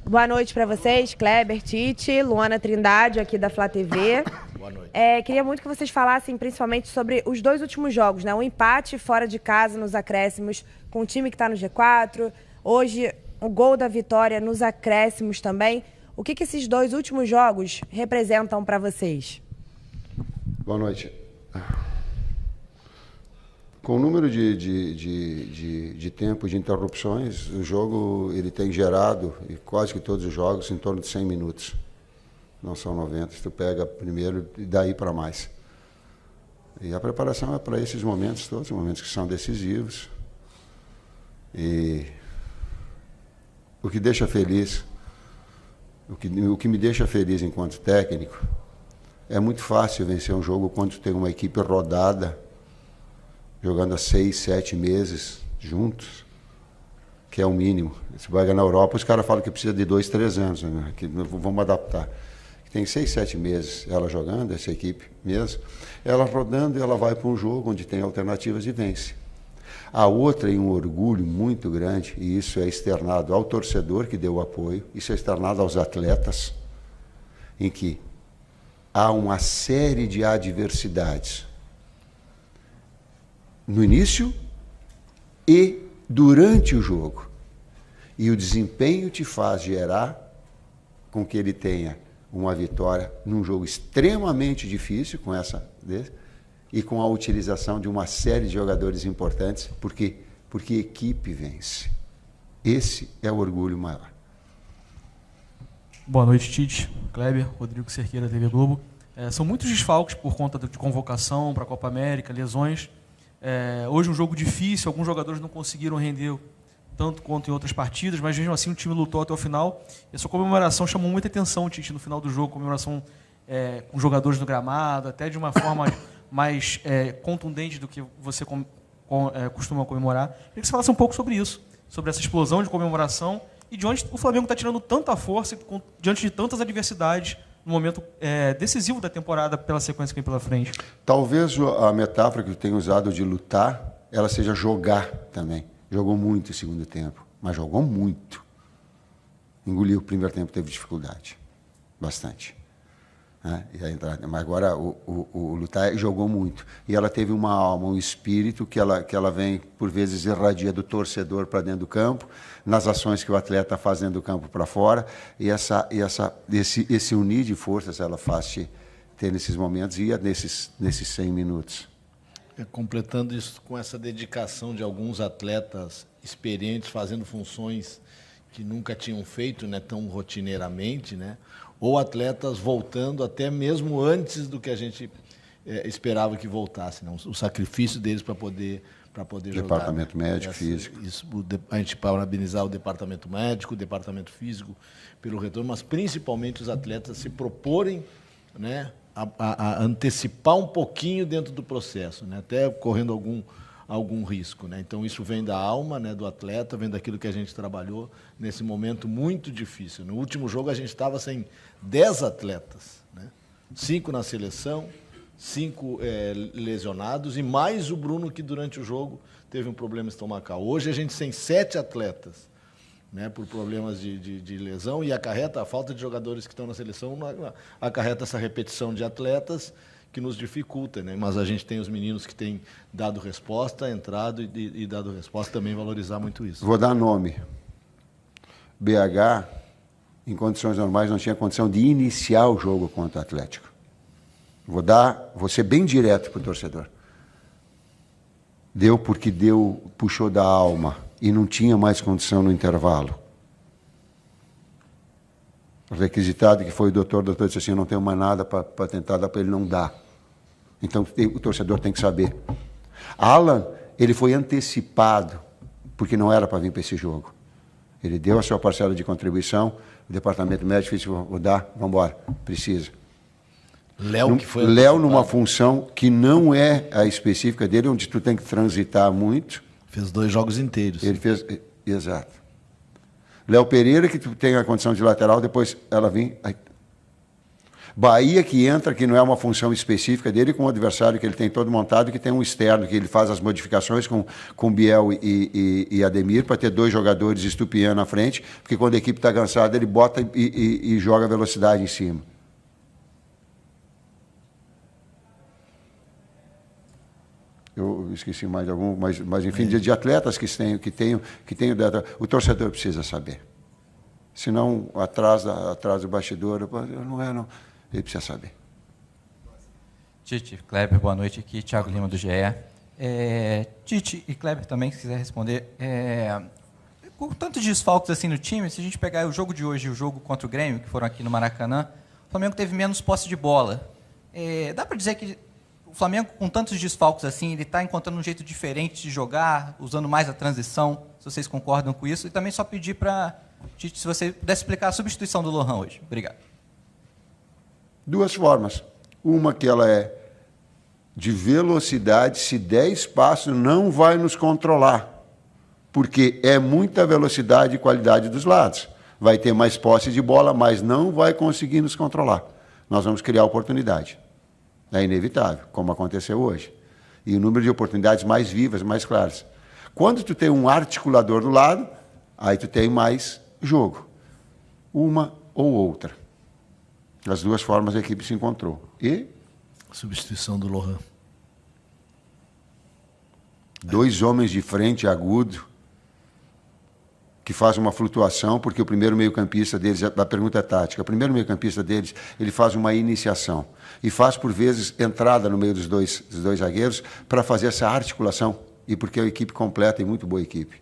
Boa noite para vocês, Kleber, Tite, Luana Trindade, aqui da Flá TV. Boa noite. Queria muito que vocês falassem principalmente sobre os dois últimos jogos, né? Um empate fora de casa nos acréscimos com o time que está no G4. Hoje, o gol da vitória nos acréscimos também. O que esses dois últimos jogos representam para vocês? Boa noite. Com o número de tempo de interrupções, o jogo ele tem gerado, e quase que todos os jogos, em torno de 100 minutos. Não são 90, se tu pega primeiro e daí para mais. E a preparação é para esses momentos todos, momentos que são decisivos. E o que deixa feliz, o que me deixa feliz enquanto técnico, é muito fácil vencer um jogo quando tu tem uma equipe rodada, jogando há 6, 7 meses juntos, que é o mínimo. Se vai na Europa, os caras falam que precisa de 2, 3 anos, né? Que vamos adaptar. Tem 6, 7 meses ela jogando, essa equipe mesmo, ela rodando, ela vai para um jogo onde tem alternativas e vence. A outra em um orgulho muito grande, e isso é externado ao torcedor que deu o apoio, isso é externado aos atletas, em que há uma série de adversidades no início e durante o jogo. E o desempenho te faz gerar com que ele tenha uma vitória num jogo extremamente difícil, com essa e com a utilização de uma série de jogadores importantes, porque equipe vence. Esse é o orgulho maior. Boa noite, Tite, Kleber, Rodrigo Cerqueira, TV Globo. São muitos desfalques por conta de convocação para a Copa América, lesões. Hoje um jogo difícil, alguns jogadores não conseguiram render tanto quanto em outras partidas, mas mesmo assim o time lutou até o final. E essa comemoração chamou muita atenção, Tite, no final do jogo, comemoração com jogadores no gramado, até de uma forma mais contundente do que você costuma comemorar. Queria que você falasse um pouco sobre isso, sobre essa explosão de comemoração e de onde o Flamengo está tirando tanta força diante de tantas adversidades no momento decisivo da temporada, pela sequência que vem pela frente. Talvez a metáfora que eu tenho usado de lutar, ela seja jogar também. Jogou muito o segundo tempo, mas jogou muito. Engoliu o primeiro tempo, teve dificuldade. Bastante. Mas agora o lutar jogou muito. E ela teve uma alma, um espírito que ela vem, por vezes, irradia do torcedor para dentro do campo, nas ações que o atleta faz dentro do campo para fora, e esse unir de forças ela faz ter nesses momentos e nesses 100 minutos. Completando isso com essa dedicação de alguns atletas experientes, fazendo funções que nunca tinham feito, né, tão rotineiramente, né? Ou atletas voltando até mesmo antes do que a gente esperava que voltasse, né? O sacrifício deles para poder jogar. Departamento médico, físico. A gente parabenizar o departamento médico, o departamento físico pelo retorno, mas principalmente os atletas se proporem, né, a antecipar um pouquinho dentro do processo, né, até correndo algum risco, né? Então isso vem da alma, né, do atleta, vem daquilo que a gente trabalhou nesse momento muito difícil. No último jogo a gente estava sem 10 atletas, né? 5 na seleção, 5 lesionados e mais o Bruno, que durante o jogo teve um problema estomacal. Hoje a gente tem 7 atletas, né, por problemas de lesão, e a falta de jogadores que estão na seleção acarreta essa repetição de atletas que nos dificulta, né? Mas a gente tem os meninos que têm dado resposta, entrado e dado resposta, também valorizar muito isso. Vou dar nome. BH, em condições normais, não tinha condição de iniciar o jogo contra o Atlético. Vou ser bem direto para o torcedor. Deu porque puxou da alma e não tinha mais condição no intervalo. O requisitado que foi o doutor disse assim, eu não tenho mais nada para tentar dar para ele, não dá. Então o torcedor tem que saber. Alan, ele foi antecipado, porque não era para vir para esse jogo. Ele deu a sua parcela de contribuição, o departamento médico disse, vou dar, vamos embora, precisa. Léo, numa função que não é a específica dele, onde tu tem que transitar muito. Fez 2 jogos inteiros. Ele fez, exato. Léo Pereira, que tu tem a condição de lateral, depois ela vem. Bahia que entra, que não é uma função específica dele, com um adversário que ele tem todo montado, que tem um externo, que ele faz as modificações com Biel e Ademir, para ter 2 jogadores Estupiã na frente, porque quando a equipe está cansada, ele bota e joga velocidade em cima. Eu esqueci mais de algum, mas enfim, de atletas que tenham o torcedor precisa saber. Senão, atrás do bastidor, não. Ele precisa saber. Tite, Kleber, boa noite. Aqui, Thiago Lima, do GE. Tite e Kleber também, se quiser responder. Com tantos desfalques assim no time, se a gente pegar o jogo de hoje e o jogo contra o Grêmio, que foram aqui no Maracanã, o Flamengo teve menos posse de bola. Dá para dizer que o Flamengo, com tantos desfalques assim, ele está encontrando um jeito diferente de jogar, usando mais a transição, se vocês concordam com isso? E também só pedir para Tite, se você pudesse explicar a substituição do Lohan hoje. Obrigado. 2 formas. Uma que ela é de velocidade, se 10 passos não vai nos controlar, porque é muita velocidade e qualidade dos lados. Vai ter mais posse de bola, mas não vai conseguir nos controlar. Nós vamos criar oportunidade. É inevitável, como aconteceu hoje. E o número de oportunidades mais vivas, mais claras. Quando tu tem um articulador do lado, aí tu tem mais jogo. Uma ou outra. As 2 formas a equipe se encontrou. E? Substituição do Lohan. 2 homens de frente, agudo, que faz uma flutuação, porque o primeiro meio-campista deles, a pergunta é tática, o primeiro meio-campista deles, ele faz uma iniciação. E faz, por vezes, entrada no meio dos dois zagueiros para fazer essa articulação. E porque é uma equipe completa e muito boa equipe.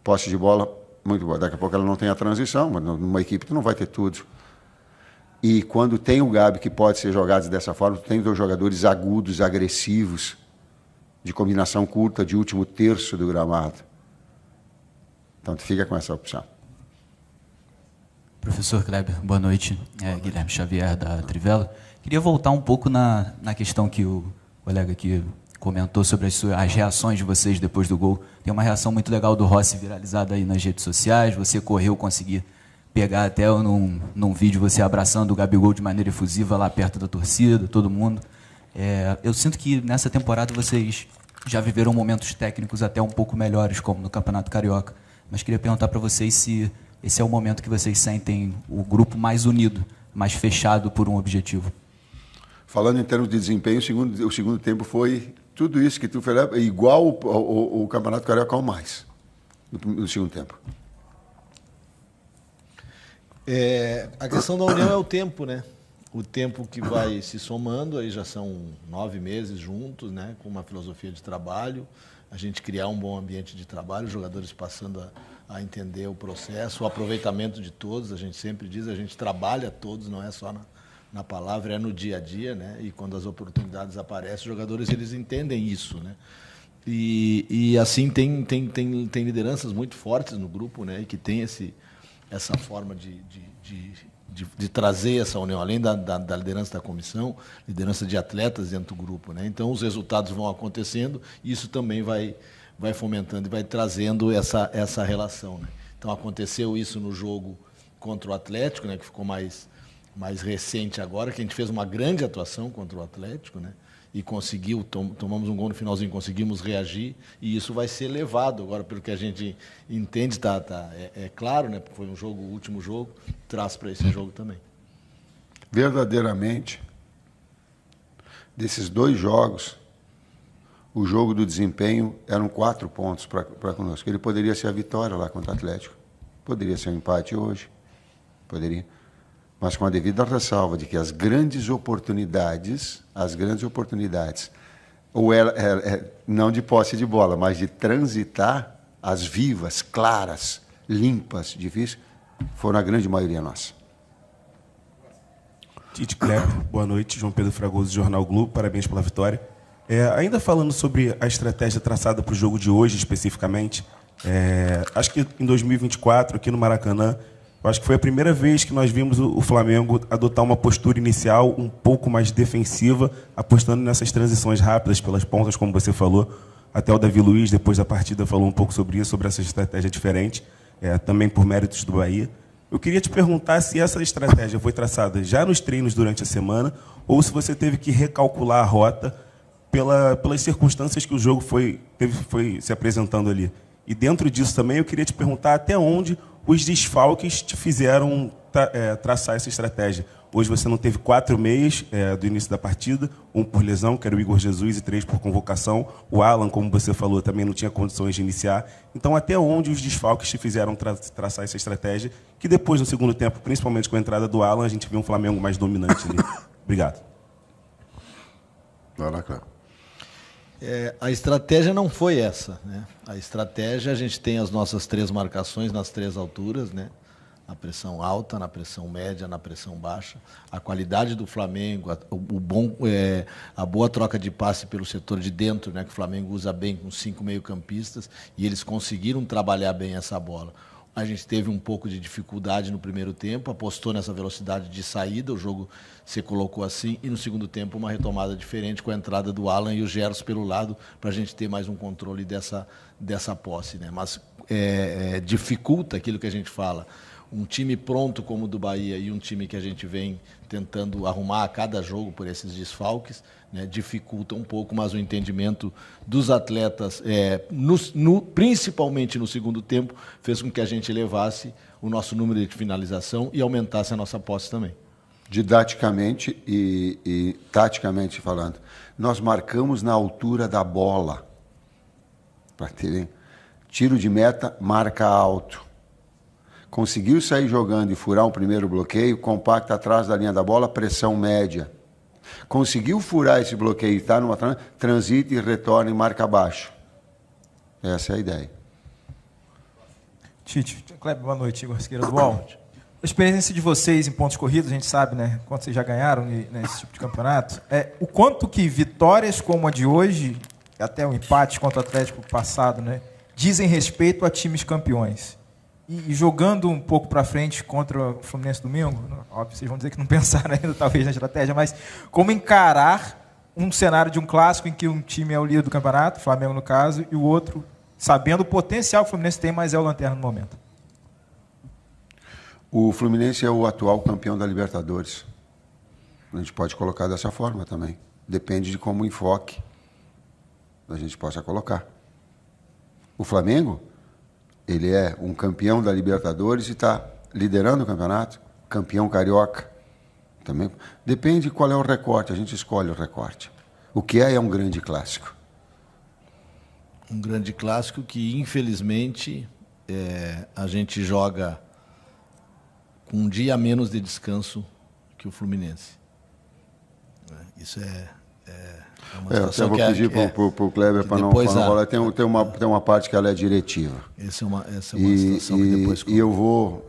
Posse de bola, muito boa. Daqui a pouco ela não tem a transição, mas numa equipe tu não vai ter tudo. E quando tem o Gabi que pode ser jogado dessa forma, tu tem 2 jogadores agudos, agressivos, de combinação curta, de último terço do gramado. Então tu fica com essa opção. Professor Kleber, boa noite. Guilherme Xavier, da Trivela. Queria voltar um pouco na questão que o colega aqui comentou sobre as reações de vocês depois do gol. Tem uma reação muito legal do Rossi viralizada aí nas redes sociais. Você correu, conseguir pegar até num vídeo você abraçando o Gabigol de maneira efusiva lá perto da torcida, todo mundo. Eu sinto que nessa temporada vocês já viveram momentos técnicos até um pouco melhores, como no Campeonato Carioca. Mas queria perguntar para vocês se esse é o momento que vocês sentem o grupo mais unido, mais fechado por um objetivo. Falando em termos de desempenho, o segundo tempo foi tudo isso que tu fez, igual o Campeonato Carioca ou mais, no segundo tempo. A questão da união é o tempo, né? O tempo que vai se somando, aí já são 9 meses juntos, né? Com uma filosofia de trabalho, a gente criar um bom ambiente de trabalho, os jogadores passando a entender o processo, o aproveitamento de todos, a gente sempre diz, a gente trabalha todos, não é só na palavra, é no dia a dia, né? E quando as oportunidades aparecem, os jogadores eles entendem isso, né? E assim tem lideranças muito fortes no grupo, né? E que tem essa forma de trazer essa união, além da liderança da comissão, liderança de atletas dentro do grupo, né? Então os resultados vão acontecendo e isso também vai fomentando e vai trazendo essa relação, né? Então aconteceu isso no jogo contra o Atlético, né? Que ficou mais recente agora, que a gente fez uma grande atuação contra o Atlético, né? E conseguiu, tomamos um gol no finalzinho, conseguimos reagir, e isso vai ser levado agora, pelo que a gente entende, é claro, né? Porque foi o último jogo, traz para esse jogo também. Verdadeiramente, desses 2 jogos, o jogo do desempenho eram 4 pontos para conosco. Ele poderia ser a vitória lá contra o Atlético, poderia ser um empate hoje, poderia. Mas com a devida ressalva de que as grandes oportunidades, ou não de posse de bola, mas de transitar, as vivas, claras, limpas, difíceis, foram a grande maioria nossa. Tite, Kleber, boa noite. João Pedro Fragoso, do Jornal Globo, parabéns pela vitória. Ainda falando sobre a estratégia traçada para o jogo de hoje, especificamente, acho que em 2024, aqui no Maracanã, eu acho que foi a primeira vez que nós vimos o Flamengo adotar uma postura inicial um pouco mais defensiva, apostando nessas transições rápidas pelas pontas, como você falou. Até o Davi Luiz, depois da partida, falou um pouco sobre isso, sobre essa estratégia diferente, também por méritos do Bahia. Eu queria te perguntar se essa estratégia foi traçada já nos treinos durante a semana ou se você teve que recalcular a rota pelas circunstâncias que o jogo foi se apresentando ali. E dentro disso também eu queria te perguntar até onde os desfalques te fizeram traçar essa estratégia. Hoje você não teve 4 meias do início da partida, 1 por lesão, que era o Igor Jesus, e 3 por convocação. O Alan, como você falou, também não tinha condições de iniciar. Então, até onde os desfalques te fizeram traçar essa estratégia, que depois, no segundo tempo, principalmente com a entrada do Alan, a gente viu um Flamengo mais dominante ali. Obrigado. Vai lá, Cléber. A estratégia não foi essa, né? A estratégia, a gente tem as nossas 3 marcações nas 3 alturas, né? Na pressão alta, na pressão média, na pressão baixa. A qualidade do Flamengo, a boa troca de passe pelo setor de dentro, né, que o Flamengo usa bem com 5 meio-campistas, e eles conseguiram trabalhar bem essa bola. A gente teve um pouco de dificuldade no primeiro tempo, apostou nessa velocidade de saída, o jogo se colocou assim, e no segundo tempo uma retomada diferente com a entrada do Alan e o Gerson pelo lado, para a gente ter mais um controle dessa posse, né? Mas dificulta aquilo que a gente fala. Um time pronto como o do Bahia e um time que a gente vem tentando arrumar a cada jogo por esses desfalques, né, dificulta um pouco, mas o entendimento dos atletas, principalmente no segundo tempo, fez com que a gente elevasse o nosso número de finalização e aumentasse a nossa posse também. Didaticamente e taticamente falando, nós marcamos na altura da bola. Para terem tiro de meta, marca alto. Conseguiu sair jogando e furar um primeiro bloqueio, compacta atrás da linha da bola, pressão média. Conseguiu furar esse bloqueio e está numa transita e retorna e marca baixo. Essa é a ideia. Tite, Cléber, boa noite, Igor Siqueira do UOL. A experiência de vocês em pontos corridos, a gente sabe, né, quanto vocês já ganharam nesse tipo de campeonato, o quanto que vitórias como a de hoje, até o empate contra o Atlético passado, né, dizem respeito a times campeões. E jogando um pouco para frente contra o Fluminense domingo, óbvio, vocês vão dizer que não pensaram ainda, talvez, na estratégia, mas como encarar um cenário de um clássico em que um time é o líder do campeonato, o Flamengo no caso, e o outro, sabendo o potencial que o Fluminense tem, mas é o lanterna no momento? O Fluminense é o atual campeão da Libertadores. A gente pode colocar dessa forma também. Depende de como o enfoque a gente possa colocar. O Flamengo, ele é um campeão da Libertadores e está liderando o campeonato, campeão carioca. Também. Depende de qual é o recorte, a gente escolhe o recorte. O que é um grande clássico? Um grande clássico que, infelizmente, a gente joga com um dia a menos de descanso que o Fluminense. Isso uma situação eu vou pedir para o Kleber para não falar. Tem uma parte que ela é diretiva. Essa é uma situação que depois... E eu vou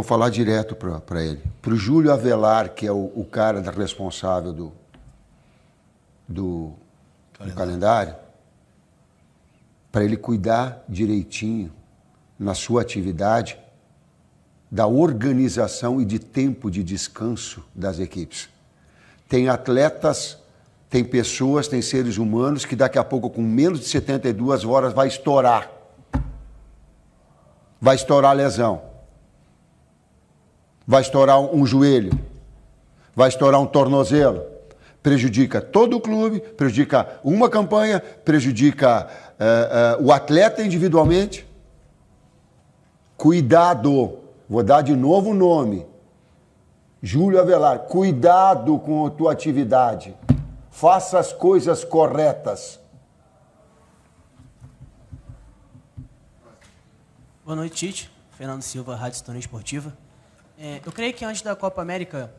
falar direto para ele. Para o Júlio Avelar, que é o cara responsável do calendário, para ele cuidar direitinho na sua atividade da organização e de tempo de descanso das equipes. Tem atletas, tem pessoas, tem seres humanos que daqui a pouco, com menos de 72 horas, vai estourar. Vai estourar a lesão. Vai estourar um joelho. Vai estourar um tornozelo. Prejudica todo o clube, prejudica uma campanha, prejudica o atleta individualmente. Cuidado. Vou dar de novo o nome. Júlio Avelar, cuidado com a tua atividade. Faça as coisas corretas. Boa noite, Tite. Fernando Silva, Rádio Sintonia Esportiva. Eu creio que antes da Copa América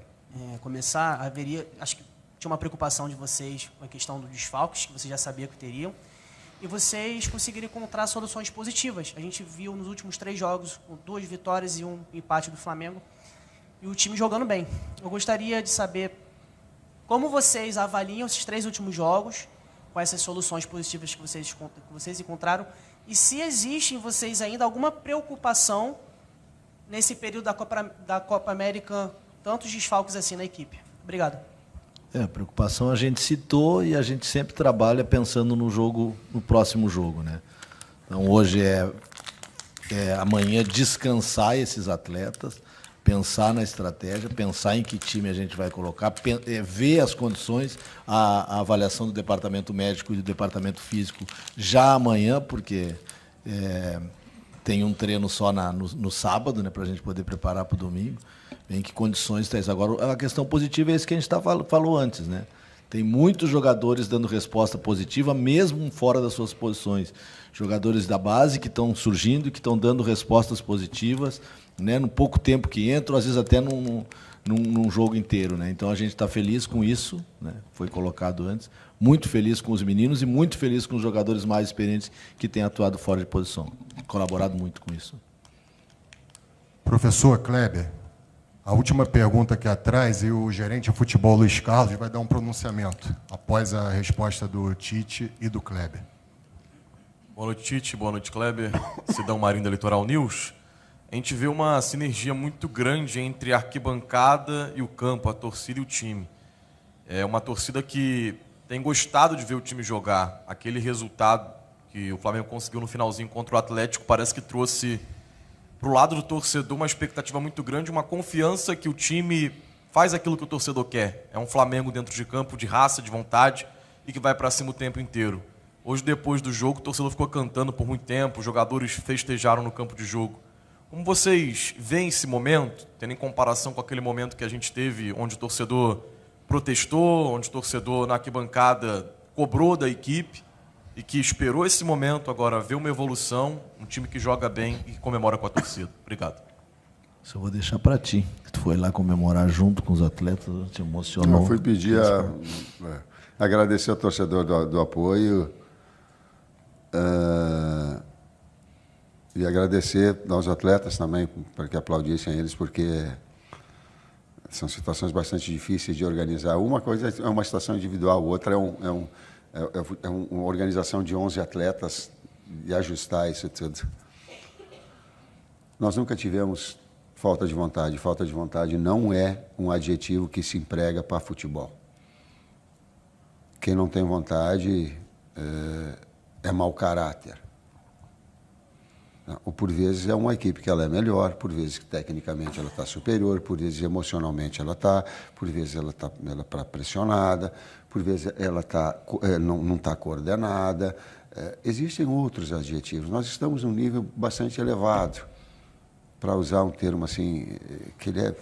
começar, acho que tinha uma preocupação de vocês com a questão dos desfalques, que vocês já sabiam que teriam, e vocês conseguiram encontrar soluções positivas. A gente viu nos últimos 3 jogos, com 2 vitórias e um empate do Flamengo, e o time jogando bem. Eu gostaria de saber como vocês avaliam esses 3 últimos jogos, com essas soluções positivas que vocês encontraram, e se existe em vocês ainda alguma preocupação nesse período da Copa América, tantos desfalques assim na equipe. Obrigado. A preocupação a gente citou e a gente sempre trabalha pensando no próximo jogo, né? Então hoje amanhã descansar esses atletas, pensar na estratégia, pensar em que time a gente vai colocar, ver as condições, a avaliação do departamento médico e do departamento físico já amanhã, porque tem um treino só no sábado, né, para a gente poder preparar para o domingo. Em que condições está isso? Agora, a questão positiva é isso que a gente falou antes, né? Tem muitos jogadores dando resposta positiva, mesmo fora das suas posições. Jogadores da base que estão surgindo e que estão dando respostas positivas, né, no pouco tempo que entram, às vezes até num jogo inteiro. Né? Então a gente está feliz com isso, né? Foi colocado antes, muito feliz com os meninos e muito feliz com os jogadores mais experientes que têm atuado fora de posição. Colaborado muito com isso. Professor Kleber, a última pergunta aqui atrás, e o gerente de futebol Luiz Carlos vai dar um pronunciamento após a resposta do Tite e do Kleber. Boa noite, Tite. Boa noite, Kleber. Sidão Marinho da Litoral News. A gente vê uma sinergia muito grande entre a arquibancada e o campo, a torcida e o time. É uma torcida que tem gostado de ver o time jogar. Aquele resultado que o Flamengo conseguiu no finalzinho contra o Atlético parece que trouxe para o lado do torcedor uma expectativa muito grande, uma confiança que o time faz aquilo que o torcedor quer. É um Flamengo dentro de campo, de raça, de vontade e que vai para cima o tempo inteiro. Hoje, depois do jogo, o torcedor ficou cantando por muito tempo, os jogadores festejaram no campo de jogo. Como vocês veem esse momento, tendo em comparação com aquele momento que a gente teve, onde o torcedor protestou, onde o torcedor na arquibancada cobrou da equipe e que esperou esse momento, agora vê uma evolução, um time que joga bem e que comemora com a torcida. Obrigado. Isso eu vou deixar para ti, que tu foi lá comemorar junto com os atletas, te emocionou. Eu fui pedir agradecer ao torcedor do apoio e agradecer aos atletas também, para que aplaudissem eles, porque são situações bastante difíceis de organizar. Uma coisa é uma situação individual, outra é uma organização de 11 atletas e ajustar isso tudo. Nós nunca tivemos falta de vontade. Falta de vontade não é um adjetivo que se emprega para futebol. Quem não tem vontade é mau caráter. Ou por vezes é uma equipe que ela é melhor, por vezes tecnicamente ela está superior, por vezes emocionalmente ela está, por vezes ela está pressionada, por vezes ela não está coordenada. Existem outros adjetivos. Nós estamos num nível bastante elevado, para usar um termo assim, que ele é...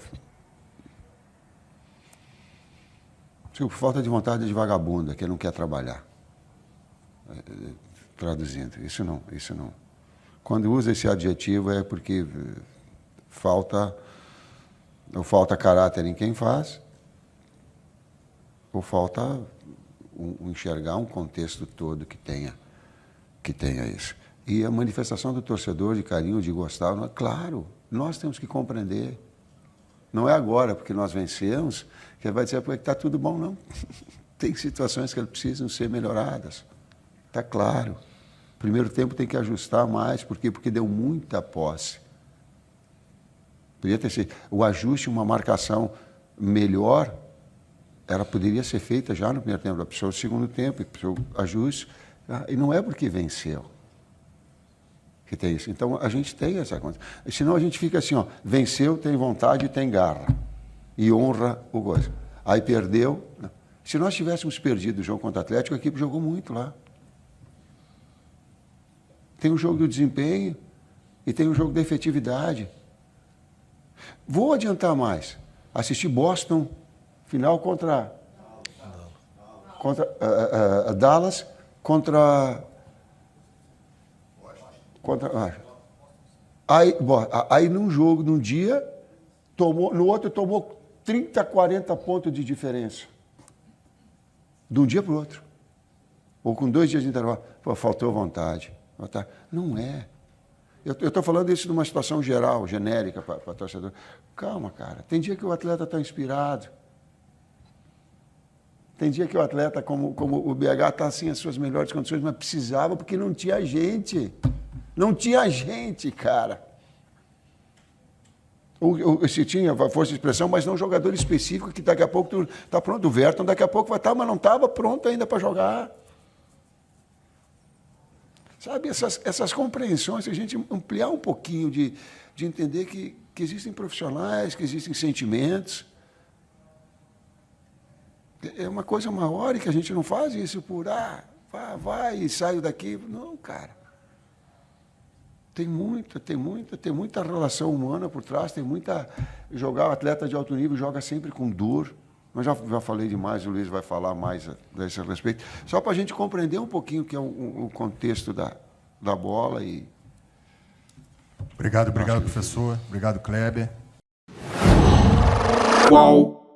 Tipo, falta de vontade de vagabunda, que não quer trabalhar. Traduzindo, isso não. Quando usa esse adjetivo é porque falta caráter em quem faz, ou falta enxergar um contexto todo que tenha isso. E a manifestação do torcedor de carinho, de gostar, claro, nós temos que compreender. Não é agora, porque nós vencemos, que ele vai dizer que está tudo bom, não. Tem situações que precisam ser melhoradas. Está claro. Primeiro tempo tem que ajustar mais, por quê? Porque deu muita posse. Podia ter sido o ajuste, uma marcação melhor, poderia ser feita já no primeiro tempo, a pessoa no segundo tempo, o ajuste, e não é porque venceu que tem isso. Então a gente tem essa conta. Senão a gente fica assim, venceu, tem vontade e tem garra, e honra o coisa. Aí perdeu. Se nós tivéssemos perdido o jogo contra o Atlético, a equipe jogou muito lá. Tem o jogo do desempenho e tem o jogo da efetividade. Vou adiantar mais. Assisti Boston, final contra Dallas, aí num jogo, num dia, no outro tomou 30, 40 pontos de diferença. De um dia para o outro. Ou com 2 dias de intervalo. Faltou vontade. Não é. Eu estou falando isso numa situação geral, genérica para torcedor. Calma, cara. Tem dia que o atleta está inspirado. Tem dia que o atleta, como o BH, está assim, as suas melhores condições, mas precisava porque não tinha gente. Não tinha gente, cara. Se tinha força de expressão, mas não jogador específico que daqui a pouco está pronto. O Verton daqui a pouco vai estar, mas não estava pronto ainda para jogar. Sabe, essas compreensões, se a gente ampliar um pouquinho de entender que existem profissionais, que existem sentimentos. É uma coisa maior e que a gente não faz isso por, vai e saio daqui. Não, cara. Tem muita relação humana por trás, tem muita... Jogar o atleta de alto nível joga sempre com dor. Mas já falei demais, o Luiz vai falar mais a esse respeito. Só para a gente compreender um pouquinho o que é o contexto da bola. Obrigado, professor. Obrigado, Kleber. Qual